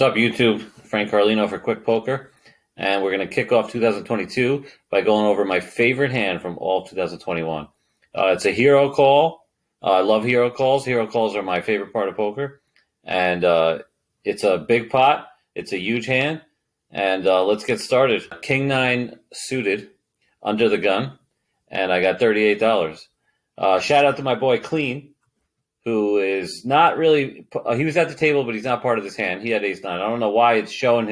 What's up, YouTube? Frank Carlino for Quick Poker, and we're going to kick off 2022 by going over my favorite hand from all of 2021. It's a hero call. I love hero calls. Hero calls are my favorite part of poker, and it's a big pot. It's a huge hand, and let's get started. King 9 suited under the gun, and I got $38. Shout out to my boy Clean, who is not really, he was at the table, but he's not part of this hand. He had ace nine. I don't know why it's showing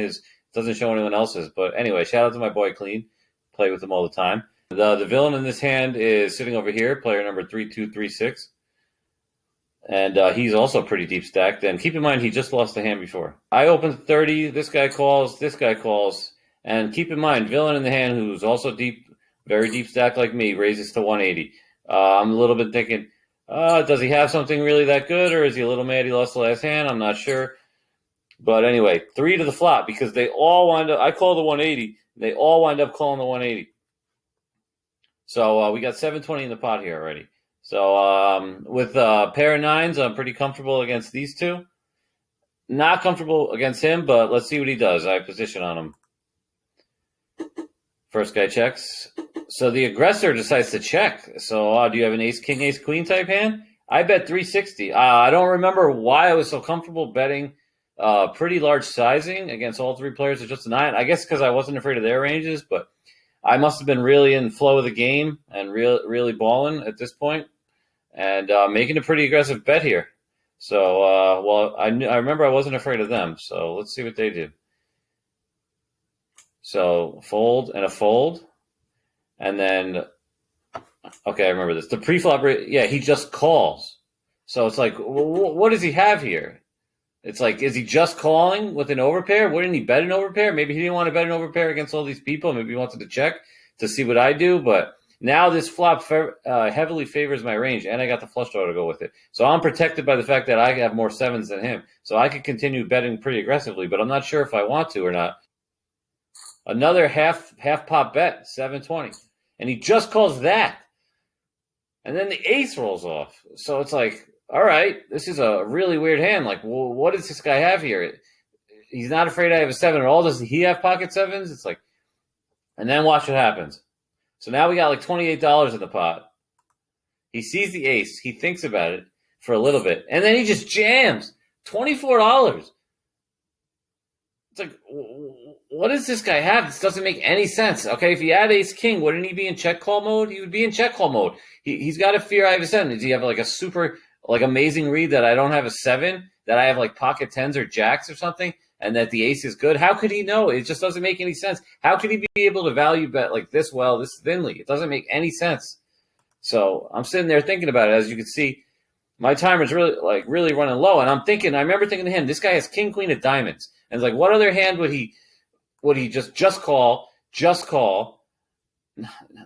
doesn't show anyone else's. But anyway, shout out to my boy Clean. Play with him all the time. The villain in this hand is sitting over here, player number 3236. And he's also pretty deep stacked. And keep in mind, he just lost the hand before. I opened 30. This guy calls. And keep in mind, villain in the hand, who's also deep, very deep stacked like me, raises to 180. I'm a little bit thinking, does he have something really that good, or is he a little mad he lost the last hand? I'm not sure. But anyway, 3 to the flop, because they all wind up, I call the 180, they all wind up calling the 180. So we got 720 in the pot here already. So with a pair of nines, I'm pretty comfortable against these two. Not comfortable against him, but let's see what he does. I have position on him. First guy checks. So the aggressor decides to check. So do you have an ace, king, ace, queen type hand? I bet 360. I don't remember why I was so comfortable betting pretty large sizing against all three players at just a 9. I guess because I wasn't afraid of their ranges, but I must have been really in flow of the game and really balling at this point and making a pretty aggressive bet here. So, I remember I wasn't afraid of them. So let's see what they do. So fold and a fold. And then, okay, I remember this. The preflop, yeah, he just calls. So it's like, what does he have here? It's like, is he just calling with an overpair? Wouldn't he bet an overpair? Maybe he didn't want to bet an overpair against all these people. Maybe he wanted to check to see what I do. But now this flop heavily favors my range, and I got the flush draw to go with it. So I'm protected by the fact that I have more sevens than him. So I could continue betting pretty aggressively, but I'm not sure if I want to or not. Another half pot bet, 720. And he just calls that. And then the ace rolls off. So it's like, all right, this is a really weird hand. Like, well, what does this guy have here? He's not afraid I have a 7 at all. Does he have pocket 7s? It's like, and then watch what happens. So now we got like $28 in the pot. He sees the ace. He thinks about it for a little bit. And then he just jams. $24. It's like, what does this guy have? This doesn't make any sense. Okay, if he had ace king, wouldn't he be in check call mode? He would be in check call mode. He's got to fear I have a 7. Does he have like a super amazing read that I don't have a 7, that I have like pocket 10s or jacks or something, and that the ace is good? How could he know? It just doesn't make any sense. How could he be able to value bet like this well, this thinly? It doesn't make any sense. So I'm sitting there thinking about it. As you can see, my timer's really running low, and I remember thinking to him, this guy has king, queen of diamonds. And it's like, what other hand would he just call,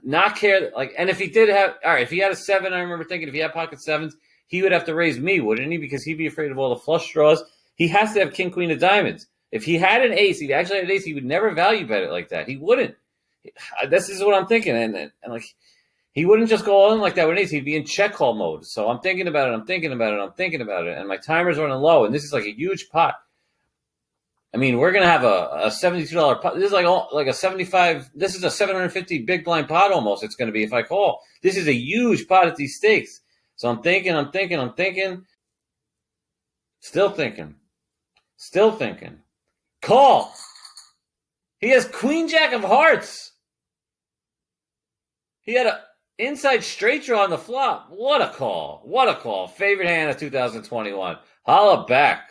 not care? Like, and if he did have, all right, if he had a 7, I remember thinking if he had pocket 7s, he would have to raise me, wouldn't he? Because he'd be afraid of all the flush draws. He has to have king, queen of diamonds. If he had an ace, he'd actually had an ace, he would never value bet it like that. He wouldn't. This is what I'm thinking. And like, he wouldn't just go all in like that with an ace. He'd be in check call mode. So I'm thinking about it. And my timer's running low. And this is like a huge pot. I mean, we're going to have a $72 pot. This is like a 75. This is a 750 big blind pot almost. It's going to be if I call. This is a huge pot at these stakes. So I'm thinking. Still thinking. Call. He has queen jack of hearts. He had an inside straight draw on the flop. What a call. Favorite hand of 2021. Holla back.